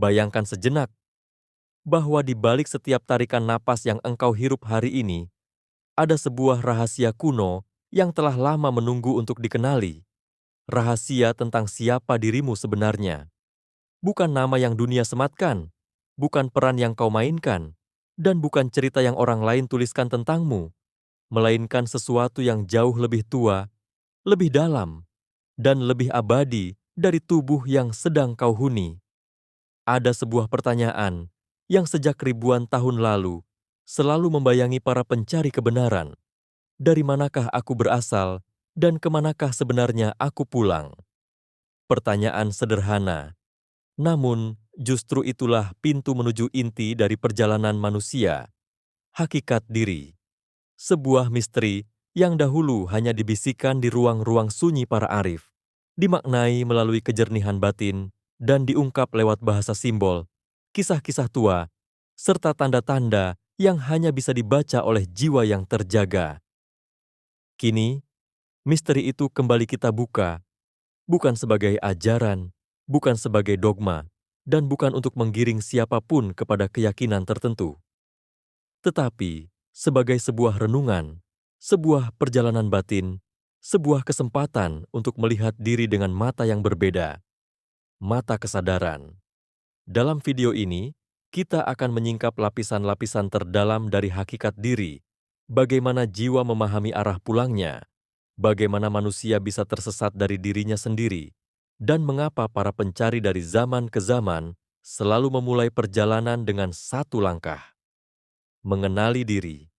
Bayangkan sejenak bahwa di balik setiap tarikan napas yang engkau hirup hari ini, ada sebuah rahasia kuno yang telah lama menunggu untuk dikenali. Rahasia tentang siapa dirimu sebenarnya. Bukan nama yang dunia sematkan, bukan peran yang kau mainkan, dan bukan cerita yang orang lain tuliskan tentangmu, melainkan sesuatu yang jauh lebih tua, lebih dalam, dan lebih abadi dari tubuh yang sedang kau huni. Ada sebuah pertanyaan yang sejak ribuan tahun lalu selalu membayangi para pencari kebenaran. Dari manakah aku berasal dan kemanakah sebenarnya aku pulang? Pertanyaan sederhana, namun justru itulah pintu menuju inti dari perjalanan manusia, hakikat diri. Sebuah misteri yang dahulu hanya dibisikkan di ruang-ruang sunyi para arif, dimaknai melalui kejernihan batin dan diungkap lewat bahasa simbol, kisah-kisah tua, serta tanda-tanda yang hanya bisa dibaca oleh jiwa yang terjaga. Kini, misteri itu kembali kita buka, bukan sebagai ajaran, bukan sebagai dogma, dan bukan untuk menggiring siapapun kepada keyakinan tertentu, tetapi sebagai sebuah renungan, sebuah perjalanan batin, sebuah kesempatan untuk melihat diri dengan mata yang berbeda, mata kesadaran. Dalam video ini, kita akan menyingkap lapisan-lapisan terdalam dari hakikat diri, bagaimana jiwa memahami arah pulangnya, bagaimana manusia bisa tersesat dari dirinya sendiri, dan mengapa para pencari dari zaman ke zaman selalu memulai perjalanan dengan satu langkah. Mengenali diri.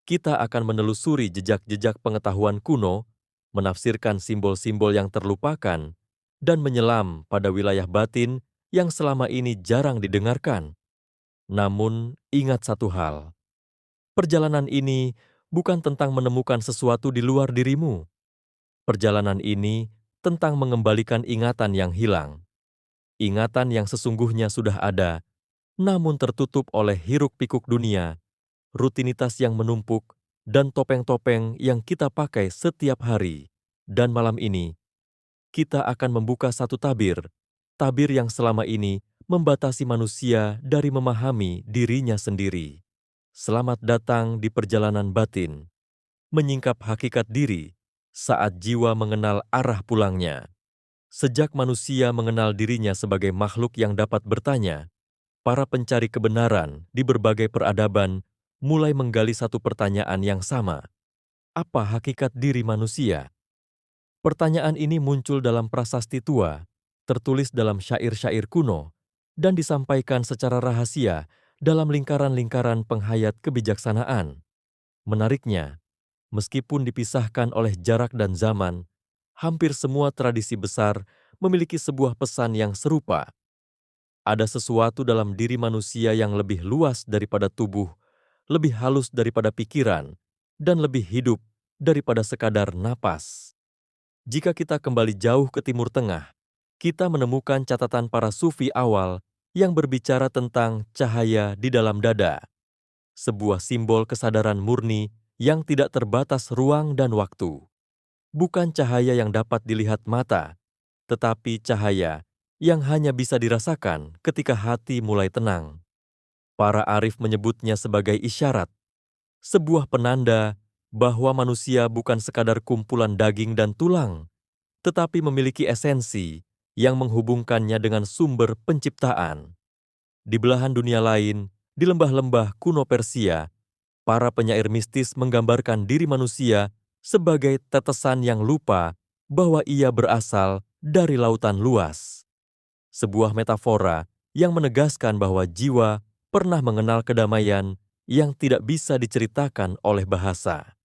Kita akan menelusuri jejak-jejak pengetahuan kuno, menafsirkan simbol-simbol yang terlupakan, dan menyelam pada wilayah batin yang selama ini jarang didengarkan. Namun, ingat satu hal. Perjalanan ini bukan tentang menemukan sesuatu di luar dirimu. Perjalanan ini tentang mengembalikan ingatan yang hilang. Ingatan yang sesungguhnya sudah ada, namun tertutup oleh hiruk-pikuk dunia, rutinitas yang menumpuk, dan topeng-topeng yang kita pakai setiap hari. Dan malam ini, kita akan membuka satu tabir, tabir yang selama ini membatasi manusia dari memahami dirinya sendiri. Selamat datang di perjalanan batin, menyingkap hakikat diri saat jiwa mengenal arah pulangnya. Sejak manusia mengenal dirinya sebagai makhluk yang dapat bertanya, para pencari kebenaran di berbagai peradaban mulai menggali satu pertanyaan yang sama. Apa hakikat diri manusia? Pertanyaan ini muncul dalam prasasti tua, tertulis dalam syair-syair kuno, dan disampaikan secara rahasia dalam lingkaran-lingkaran penghayat kebijaksanaan. Menariknya, meskipun dipisahkan oleh jarak dan zaman, hampir semua tradisi besar memiliki sebuah pesan yang serupa. Ada sesuatu dalam diri manusia yang lebih luas daripada tubuh, lebih halus daripada pikiran, dan lebih hidup daripada sekadar napas. Jika kita kembali jauh ke Timur Tengah, kita menemukan catatan para sufi awal yang berbicara tentang cahaya di dalam dada, sebuah simbol kesadaran murni yang tidak terbatas ruang dan waktu. Bukan cahaya yang dapat dilihat mata, tetapi cahaya yang hanya bisa dirasakan ketika hati mulai tenang. Para arif menyebutnya sebagai isyarat, sebuah penanda bahwa manusia bukan sekadar kumpulan daging dan tulang, tetapi memiliki esensi yang menghubungkannya dengan sumber penciptaan. Di belahan dunia lain, di lembah-lembah kuno Persia, para penyair mistis menggambarkan diri manusia sebagai tetesan yang lupa bahwa ia berasal dari lautan luas. Sebuah metafora yang menegaskan bahwa jiwa pernah mengenal kedamaian yang tidak bisa diceritakan oleh bahasa.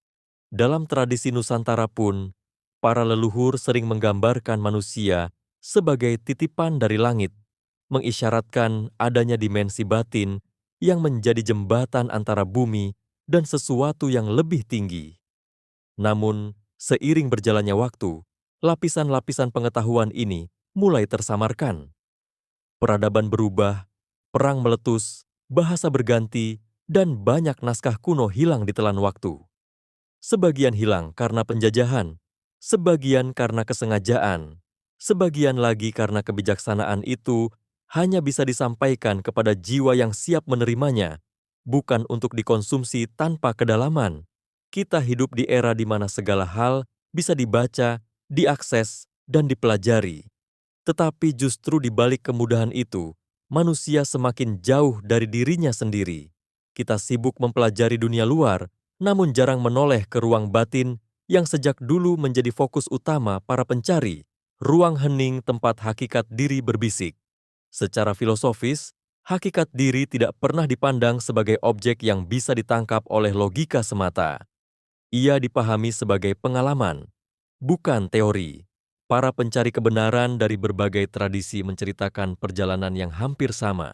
Dalam tradisi Nusantara pun, para leluhur sering menggambarkan manusia sebagai titipan dari langit, mengisyaratkan adanya dimensi batin yang menjadi jembatan antara bumi dan sesuatu yang lebih tinggi. Namun, seiring berjalannya waktu, lapisan-lapisan pengetahuan ini mulai tersamarkan. Peradaban berubah, perang meletus, bahasa berganti, dan banyak naskah kuno hilang di telan waktu. Sebagian hilang karena penjajahan, sebagian karena kesengajaan, sebagian lagi karena kebijaksanaan itu hanya bisa disampaikan kepada jiwa yang siap menerimanya, bukan untuk dikonsumsi tanpa kedalaman. Kita hidup di era di mana segala hal bisa dibaca, diakses, dan dipelajari. Tetapi justru di balik kemudahan itu, manusia semakin jauh dari dirinya sendiri. Kita sibuk mempelajari dunia luar, namun jarang menoleh ke ruang batin yang sejak dulu menjadi fokus utama para pencari, ruang hening tempat hakikat diri berbisik. Secara filosofis, hakikat diri tidak pernah dipandang sebagai objek yang bisa ditangkap oleh logika semata. Ia dipahami sebagai pengalaman, bukan teori. Para pencari kebenaran dari berbagai tradisi menceritakan perjalanan yang hampir sama.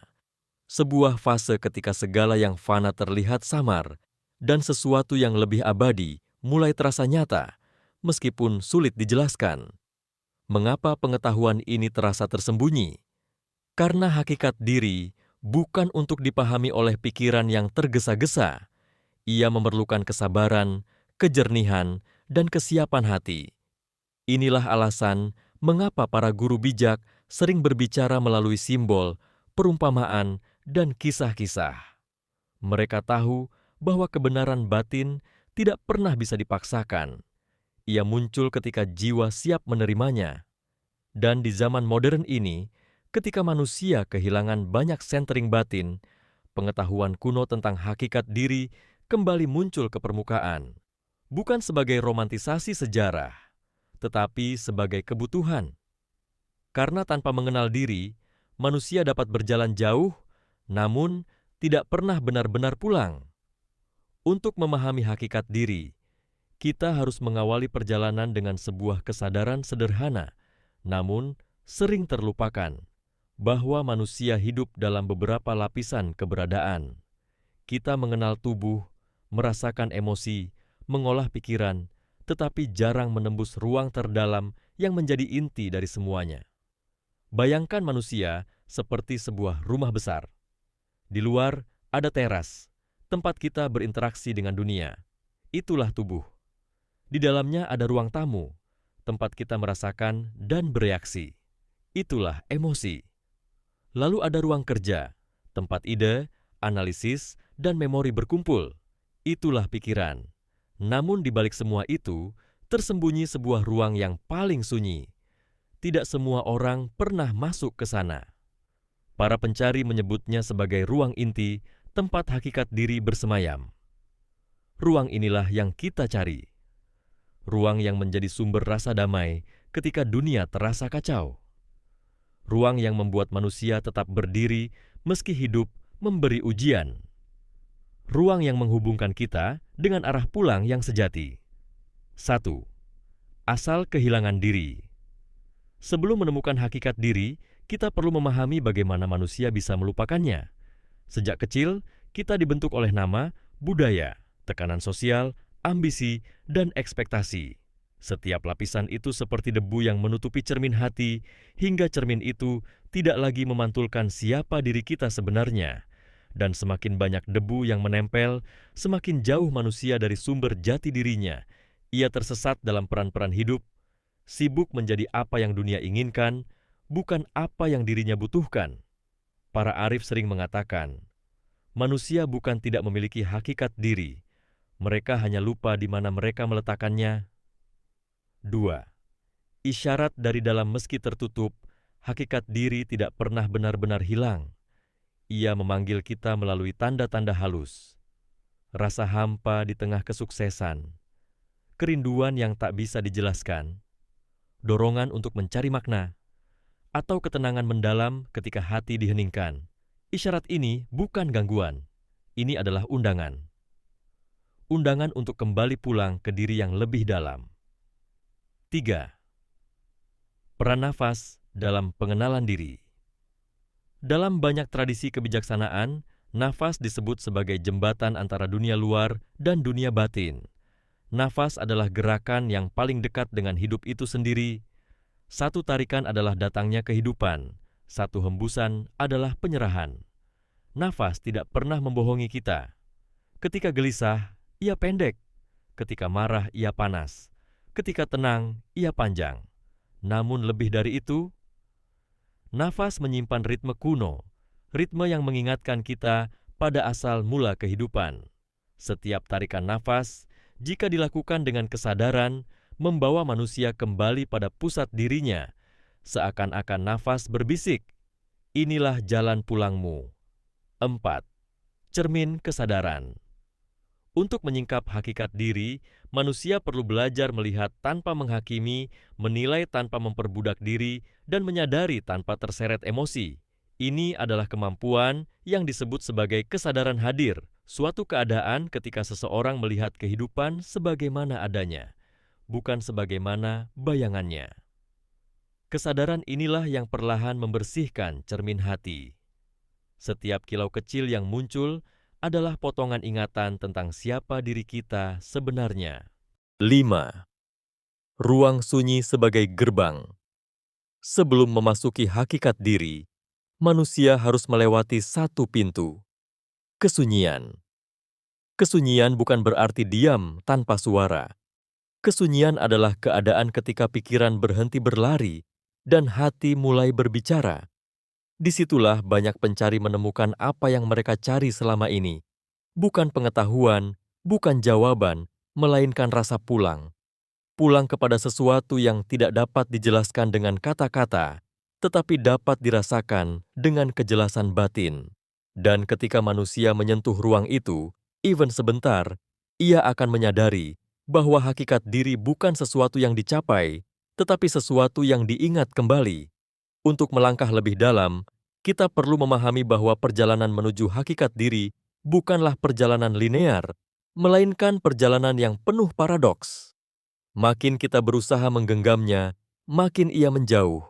Sebuah fase ketika segala yang fana terlihat samar, dan sesuatu yang lebih abadi mulai terasa nyata, meskipun sulit dijelaskan. Mengapa pengetahuan ini terasa tersembunyi? Karena hakikat diri bukan untuk dipahami oleh pikiran yang tergesa-gesa. Ia memerlukan kesabaran, kejernihan, dan kesiapan hati. Inilah alasan mengapa para guru bijak sering berbicara melalui simbol, perumpamaan, dan kisah-kisah. Mereka tahu bahwa kebenaran batin tidak pernah bisa dipaksakan. Ia muncul ketika jiwa siap menerimanya. Dan di zaman modern ini, ketika manusia kehilangan banyak sentering batin, pengetahuan kuno tentang hakikat diri kembali muncul ke permukaan. Bukan sebagai romantisasi sejarah, tetapi sebagai kebutuhan. Karena tanpa mengenal diri, manusia dapat berjalan jauh, namun tidak pernah benar-benar pulang. Untuk memahami hakikat diri, kita harus mengawali perjalanan dengan sebuah kesadaran sederhana, namun sering terlupakan, bahwa manusia hidup dalam beberapa lapisan keberadaan. Kita mengenal tubuh, merasakan emosi, mengolah pikiran, tetapi jarang menembus ruang terdalam yang menjadi inti dari semuanya. Bayangkan manusia seperti sebuah rumah besar. Di luar ada teras, tempat kita berinteraksi dengan dunia. Itulah tubuh. Di dalamnya ada ruang tamu, tempat kita merasakan dan bereaksi. Itulah emosi. Lalu ada ruang kerja, tempat ide, analisis, dan memori berkumpul. Itulah pikiran. Namun di balik semua itu, tersembunyi sebuah ruang yang paling sunyi. Tidak semua orang pernah masuk ke sana. Para pencari menyebutnya sebagai ruang inti, tempat hakikat diri bersemayam. Ruang inilah yang kita cari. Ruang yang menjadi sumber rasa damai ketika dunia terasa kacau. Ruang yang membuat manusia tetap berdiri meski hidup memberi ujian. Ruang yang menghubungkan kita dengan arah pulang yang sejati. 1. Asal kehilangan diri. Sebelum menemukan hakikat diri, kita perlu memahami bagaimana manusia bisa melupakannya. Sejak kecil, kita dibentuk oleh nama, budaya, tekanan sosial, ambisi, dan ekspektasi. Setiap lapisan itu seperti debu yang menutupi cermin hati, hingga cermin itu tidak lagi memantulkan siapa diri kita sebenarnya. Dan semakin banyak debu yang menempel, semakin jauh manusia dari sumber jati dirinya. Ia tersesat dalam peran-peran hidup, sibuk menjadi apa yang dunia inginkan, bukan apa yang dirinya butuhkan. Para arif sering mengatakan, manusia bukan tidak memiliki hakikat diri, mereka hanya lupa di mana mereka meletakkannya. 2. Isyarat dari dalam meski tertutup, hakikat diri tidak pernah benar-benar hilang. Ia memanggil kita melalui tanda-tanda halus. Rasa hampa di tengah kesuksesan, kerinduan yang tak bisa dijelaskan, dorongan untuk mencari makna, atau ketenangan mendalam ketika hati diheningkan. Isyarat ini bukan gangguan, ini adalah undangan. Undangan untuk kembali pulang ke diri yang lebih dalam. 3. Peran nafas dalam pengenalan diri. Dalam banyak tradisi kebijaksanaan, nafas disebut sebagai jembatan antara dunia luar dan dunia batin. Nafas adalah gerakan yang paling dekat dengan hidup itu sendiri. Satu tarikan adalah datangnya kehidupan, satu hembusan adalah penyerahan. Nafas tidak pernah membohongi kita. Ketika gelisah, ia pendek. Ketika marah, ia panas. Ketika tenang, ia panjang. Namun lebih dari itu, Nafas menyimpan ritme kuno, ritme yang mengingatkan kita pada asal mula kehidupan. Setiap tarikan nafas, jika dilakukan dengan kesadaran, membawa manusia kembali pada pusat dirinya, seakan-akan nafas berbisik, "Inilah jalan pulangmu." 4. Cermin kesadaran. Untuk menyingkap hakikat diri, manusia perlu belajar melihat tanpa menghakimi, menilai tanpa memperbudak diri, dan menyadari tanpa terseret emosi. Ini adalah kemampuan yang disebut sebagai kesadaran hadir, suatu keadaan ketika seseorang melihat kehidupan sebagaimana adanya, bukan sebagaimana bayangannya. Kesadaran inilah yang perlahan membersihkan cermin hati. Setiap kilau kecil yang muncul adalah potongan ingatan tentang siapa diri kita sebenarnya. 5. Ruang sunyi sebagai gerbang. Sebelum memasuki hakikat diri, manusia harus melewati satu pintu, kesunyian. Kesunyian bukan berarti diam tanpa suara. Kesunyian adalah keadaan ketika pikiran berhenti berlari dan hati mulai berbicara. Disitulah banyak pencari menemukan apa yang mereka cari selama ini. Bukan pengetahuan, bukan jawaban, melainkan rasa pulang. Pulang kepada sesuatu yang tidak dapat dijelaskan dengan kata-kata, tetapi dapat dirasakan dengan kejelasan batin. Dan ketika manusia menyentuh ruang itu, even sebentar, ia akan menyadari bahwa hakikat diri bukan sesuatu yang dicapai, tetapi sesuatu yang diingat kembali. Untuk melangkah lebih dalam, kita perlu memahami bahwa perjalanan menuju hakikat diri bukanlah perjalanan linear, melainkan perjalanan yang penuh paradoks. Makin kita berusaha menggenggamnya, makin ia menjauh.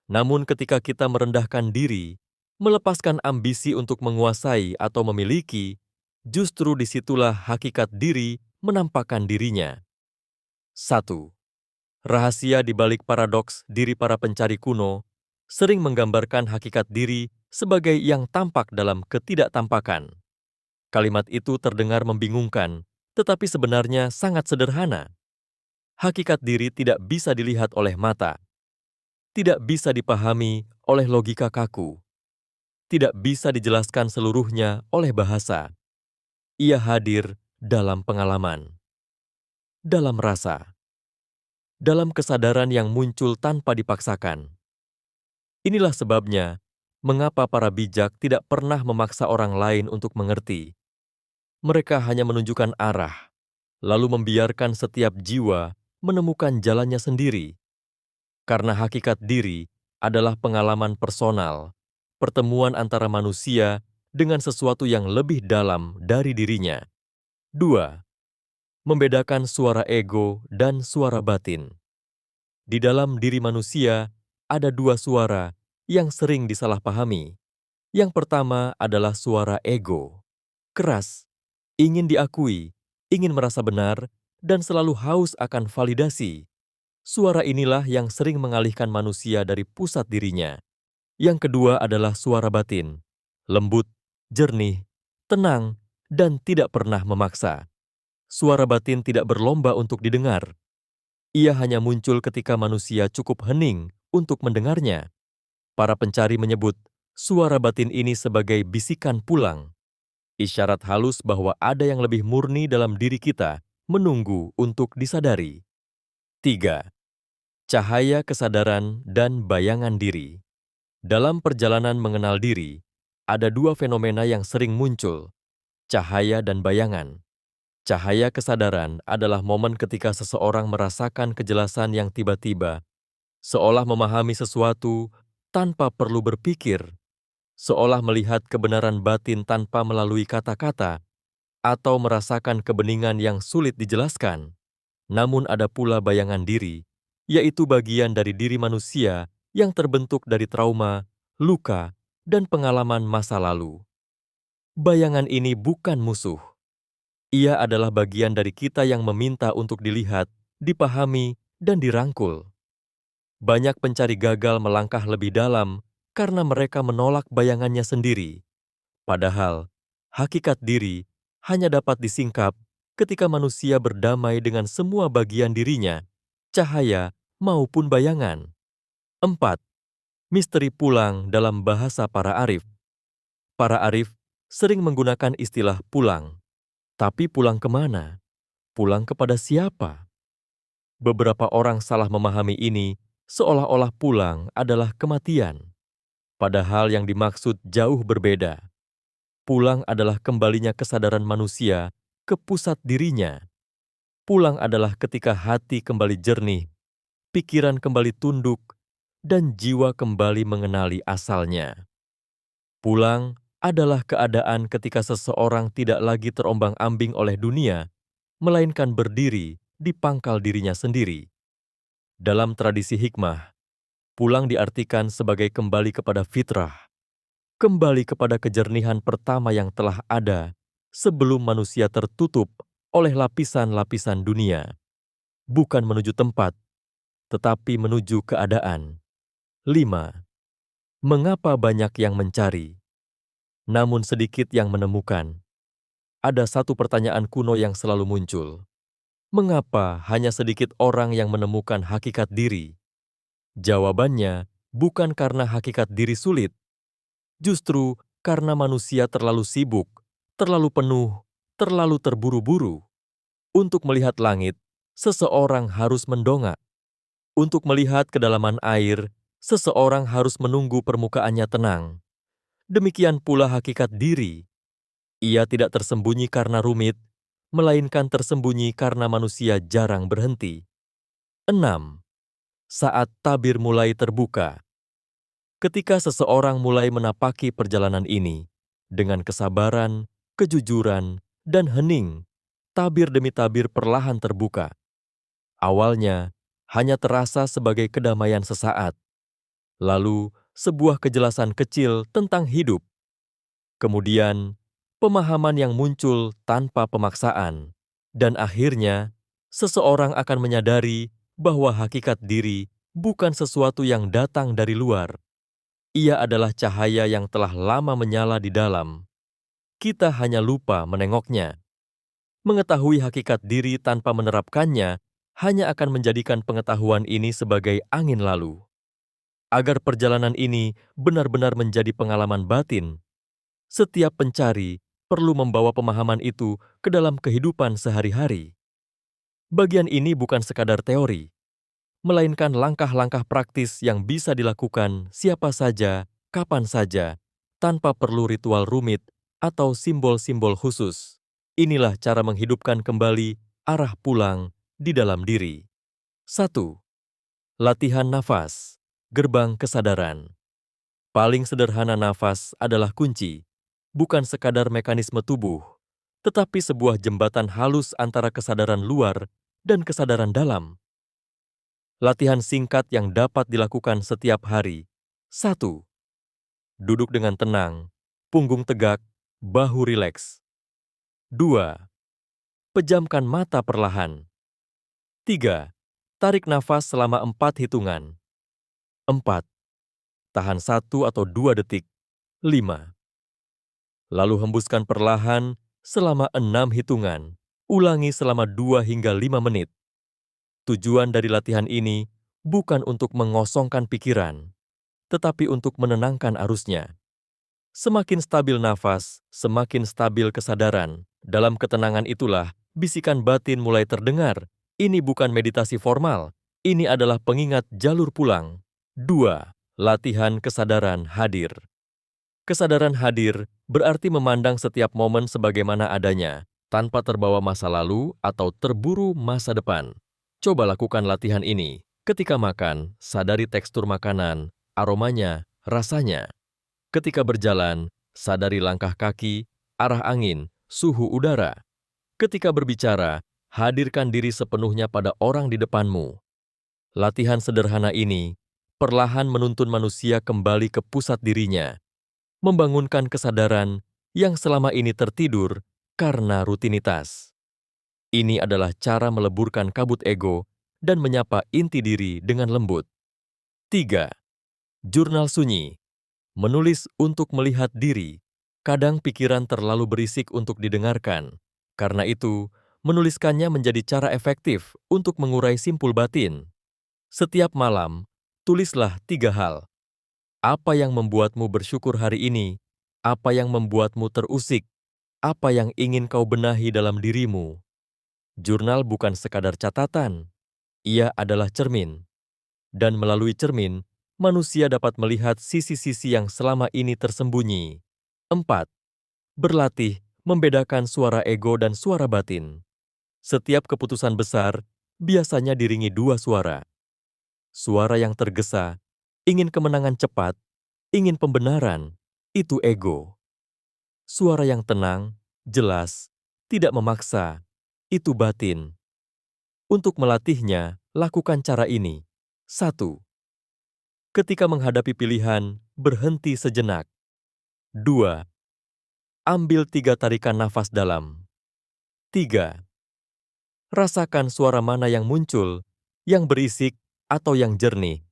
Namun ketika kita merendahkan diri, melepaskan ambisi untuk menguasai atau memiliki, justru disitulah hakikat diri menampakkan dirinya. 1. Rahasia di balik paradoks diri para pencari kuno sering menggambarkan hakikat diri sebagai yang tampak dalam ketidaktampakan. Kalimat itu terdengar membingungkan, tetapi sebenarnya sangat sederhana. Hakikat diri tidak bisa dilihat oleh mata, tidak bisa dipahami oleh logika kaku, tidak bisa dijelaskan seluruhnya oleh bahasa. Ia hadir dalam pengalaman, dalam rasa, dalam kesadaran yang muncul tanpa dipaksakan. Inilah sebabnya mengapa para bijak tidak pernah memaksa orang lain untuk mengerti. Mereka hanya menunjukkan arah, lalu membiarkan setiap jiwa menemukan jalannya sendiri. Karena hakikat diri adalah pengalaman personal, pertemuan antara manusia dengan sesuatu yang lebih dalam dari dirinya. 2. Membedakan suara ego dan suara batin. Di dalam diri manusia ada dua suara yang sering disalahpahami. Yang pertama adalah suara ego, keras, ingin diakui, ingin merasa benar, dan selalu haus akan validasi. Suara inilah yang sering mengalihkan manusia dari pusat dirinya. Yang kedua adalah suara batin, lembut, jernih, tenang, dan tidak pernah memaksa. Suara batin tidak berlomba untuk didengar. Ia hanya muncul ketika manusia cukup hening untuk mendengarnya. Para pencari menyebut suara batin ini sebagai bisikan pulang. Isyarat halus bahwa ada yang lebih murni dalam diri kita, menunggu untuk disadari. 3. Cahaya kesadaran dan bayangan diri. Dalam perjalanan mengenal diri, ada dua fenomena yang sering muncul, cahaya dan bayangan. Cahaya kesadaran adalah momen ketika seseorang merasakan kejelasan yang tiba-tiba, seolah memahami sesuatu tanpa perlu berpikir, seolah melihat kebenaran batin tanpa melalui kata-kata, atau merasakan kebeningan yang sulit dijelaskan. Namun ada pula bayangan diri, yaitu bagian dari diri manusia yang terbentuk dari trauma, luka, dan pengalaman masa lalu. Bayangan ini bukan musuh. Ia adalah bagian dari kita yang meminta untuk dilihat, dipahami, dan dirangkul. Banyak pencari gagal melangkah lebih dalam karena mereka menolak bayangannya sendiri. Padahal, hakikat diri hanya dapat disingkap ketika manusia berdamai dengan semua bagian dirinya, cahaya maupun bayangan. 4. Misteri pulang dalam bahasa para arif. Para arif sering menggunakan istilah pulang. Tapi pulang kemana? Pulang kepada siapa? Beberapa orang salah memahami ini seolah-olah pulang adalah kematian. Padahal yang dimaksud jauh berbeda. Pulang adalah kembalinya kesadaran manusia ke pusat dirinya. Pulang adalah ketika hati kembali jernih, pikiran kembali tunduk, dan jiwa kembali mengenali asalnya. Pulang adalah keadaan ketika seseorang tidak lagi terombang-ambing oleh dunia, melainkan berdiri di pangkal dirinya sendiri. Dalam tradisi hikmah, pulang diartikan sebagai kembali kepada fitrah, kembali kepada kejernihan pertama yang telah ada sebelum manusia tertutup oleh lapisan-lapisan dunia. Bukan menuju tempat, tetapi menuju keadaan. 5. Mengapa banyak yang mencari, namun sedikit yang menemukan? Ada satu pertanyaan kuno yang selalu muncul. Mengapa hanya sedikit orang yang menemukan hakikat diri? Jawabannya bukan karena hakikat diri sulit, justru karena manusia terlalu sibuk, terlalu penuh, terlalu terburu-buru. Untuk melihat langit, seseorang harus mendongak. Untuk melihat kedalaman air, seseorang harus menunggu permukaannya tenang. Demikian pula hakikat diri. Ia tidak tersembunyi karena rumit, melainkan tersembunyi karena manusia jarang berhenti. 6. Saat tabir mulai terbuka. Ketika seseorang mulai menapaki perjalanan ini, dengan kesabaran, kejujuran, dan hening, tabir demi tabir perlahan terbuka. Awalnya, hanya terasa sebagai kedamaian sesaat. Lalu, sebuah kejelasan kecil tentang hidup. Kemudian, pemahaman yang muncul tanpa pemaksaan. Dan akhirnya, seseorang akan menyadari bahwa hakikat diri bukan sesuatu yang datang dari luar. Ia adalah cahaya yang telah lama menyala di dalam. Kita hanya lupa menengoknya. Mengetahui hakikat diri tanpa menerapkannya hanya akan menjadikan pengetahuan ini sebagai angin lalu. Agar perjalanan ini benar-benar menjadi pengalaman batin, setiap pencari perlu membawa pemahaman itu ke dalam kehidupan sehari-hari. Bagian ini bukan sekadar teori, melainkan langkah-langkah praktis yang bisa dilakukan siapa saja, kapan saja, tanpa perlu ritual rumit atau simbol-simbol khusus. Inilah cara menghidupkan kembali arah pulang di dalam diri. 1. Latihan nafas, gerbang kesadaran. Paling sederhana nafas adalah kunci, bukan sekadar mekanisme tubuh, tetapi sebuah jembatan halus antara kesadaran luar dan kesadaran dalam. Latihan singkat yang dapat dilakukan setiap hari. 1. Duduk dengan tenang, punggung tegak, bahu rileks. 2. Pejamkan mata perlahan. 3. Tarik nafas selama 4 hitungan. 4. Tahan 1 atau 2 detik. 5. Lalu hembuskan perlahan selama 6 hitungan. Ulangi selama 2 hingga 5 menit. Tujuan dari latihan ini bukan untuk mengosongkan pikiran, tetapi untuk menenangkan arusnya. Semakin stabil nafas, semakin stabil kesadaran. Dalam ketenangan itulah, bisikan batin mulai terdengar. Ini bukan meditasi formal, ini adalah pengingat jalur pulang. 2. Latihan kesadaran hadir. Kesadaran hadir berarti memandang setiap momen sebagaimana adanya, tanpa terbawa masa lalu atau terburu masa depan. Coba lakukan latihan ini. Ketika makan, sadari tekstur makanan, aromanya, rasanya. Ketika berjalan, sadari langkah kaki, arah angin, suhu udara. Ketika berbicara, hadirkan diri sepenuhnya pada orang di depanmu. Latihan sederhana ini perlahan menuntun manusia kembali ke pusat dirinya, membangunkan kesadaran yang selama ini tertidur karena rutinitas. Ini adalah cara meleburkan kabut ego dan menyapa inti diri dengan lembut. 3. Jurnal sunyi. Menulis untuk melihat diri. Kadang pikiran terlalu berisik untuk didengarkan. Karena itu, menuliskannya menjadi cara efektif untuk mengurai simpul batin. Setiap malam, tulislah 3 hal. Apa yang membuatmu bersyukur hari ini? Apa yang membuatmu terusik? Apa yang ingin kau benahi dalam dirimu? Jurnal bukan sekadar catatan, ia adalah cermin. Dan melalui cermin, manusia dapat melihat sisi-sisi yang selama ini tersembunyi. 4. Berlatih membedakan suara ego dan suara batin. Setiap keputusan besar biasanya diringi dua suara. Suara yang tergesa, ingin kemenangan cepat, ingin pembenaran, itu ego. Suara yang tenang, jelas, tidak memaksa, itu batin. Untuk melatihnya, lakukan cara ini. 1. Ketika menghadapi pilihan, berhenti sejenak. 2. Ambil 3 tarikan nafas dalam. 3. Rasakan suara mana yang muncul, yang berisik atau yang jernih.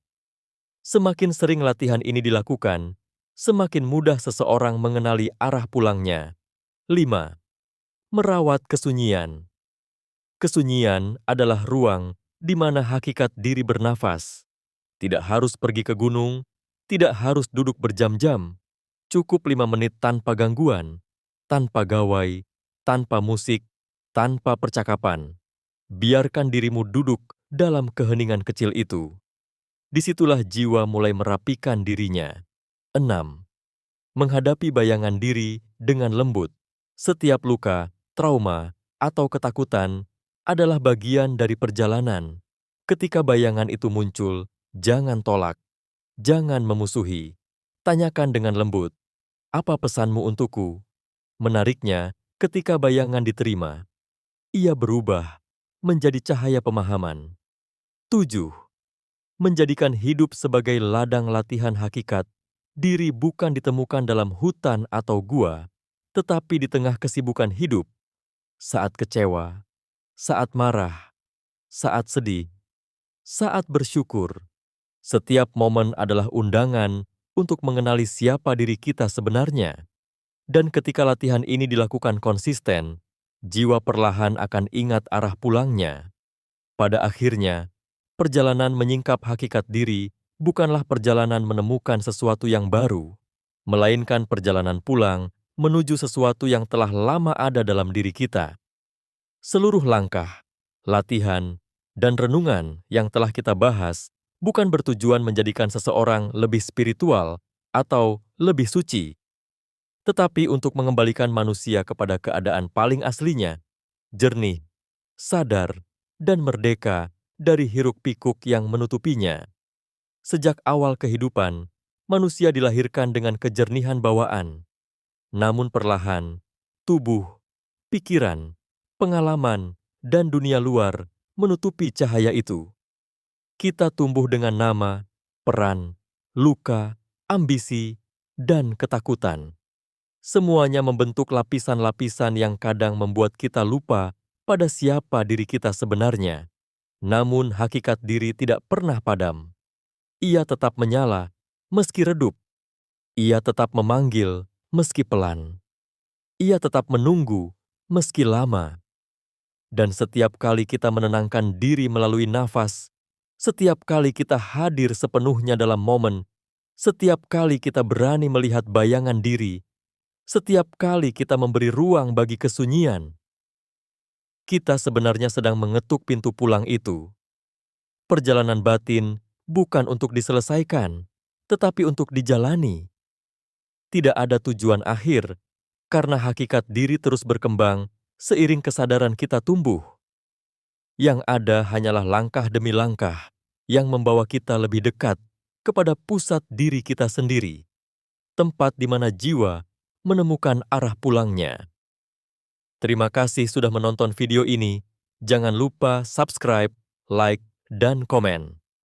Semakin sering latihan ini dilakukan, semakin mudah seseorang mengenali arah pulangnya. 5. Merawat kesunyian. Kesunyian adalah ruang di mana hakikat diri bernafas. Tidak harus pergi ke gunung, tidak harus duduk berjam-jam. Cukup 5 menit tanpa gangguan, tanpa gawai, tanpa musik, tanpa percakapan. Biarkan dirimu duduk dalam keheningan kecil itu. Disitulah jiwa mulai merapikan dirinya. 6. Menghadapi bayangan diri dengan lembut. Setiap luka, trauma, atau ketakutan adalah bagian dari perjalanan. Ketika bayangan itu muncul, jangan tolak, jangan memusuhi. Tanyakan dengan lembut, apa pesanmu untukku? Menariknya, ketika bayangan diterima, ia berubah menjadi cahaya pemahaman. 7. Menjadikan hidup sebagai ladang latihan hakikat. Diri bukan ditemukan dalam hutan atau gua, tetapi di tengah kesibukan hidup. Saat kecewa, saat marah, saat sedih, saat bersyukur. Setiap momen adalah undangan untuk mengenali siapa diri kita sebenarnya. Dan ketika latihan ini dilakukan konsisten, jiwa perlahan akan ingat arah pulangnya. Pada akhirnya, perjalanan menyingkap hakikat diri bukanlah perjalanan menemukan sesuatu yang baru, melainkan perjalanan pulang menuju sesuatu yang telah lama ada dalam diri kita. Seluruh langkah, latihan, dan renungan yang telah kita bahas bukan bertujuan menjadikan seseorang lebih spiritual atau lebih suci, tetapi untuk mengembalikan manusia kepada keadaan paling aslinya, jernih, sadar, dan merdeka dari hiruk-pikuk yang menutupinya. Sejak awal kehidupan, manusia dilahirkan dengan kejernihan bawaan. Namun perlahan, tubuh, pikiran, pengalaman, dan dunia luar menutupi cahaya itu. Kita tumbuh dengan nama, peran, luka, ambisi, dan ketakutan. Semuanya membentuk lapisan-lapisan yang kadang membuat kita lupa pada siapa diri kita sebenarnya. Namun hakikat diri tidak pernah padam. Ia tetap menyala, meski redup. Ia tetap memanggil, meski pelan. Ia tetap menunggu, meski lama. Dan setiap kali kita menenangkan diri melalui nafas, setiap kali kita hadir sepenuhnya dalam momen, setiap kali kita berani melihat bayangan diri, setiap kali kita memberi ruang bagi kesunyian, kita sebenarnya sedang mengetuk pintu pulang itu. Perjalanan batin bukan untuk diselesaikan, tetapi untuk dijalani. Tidak ada tujuan akhir, karena hakikat diri terus berkembang seiring kesadaran kita tumbuh. Yang ada hanyalah langkah demi langkah yang membawa kita lebih dekat kepada pusat diri kita sendiri, tempat di mana jiwa menemukan arah pulangnya. Terima kasih sudah menonton video ini. Jangan lupa subscribe, like, dan komen.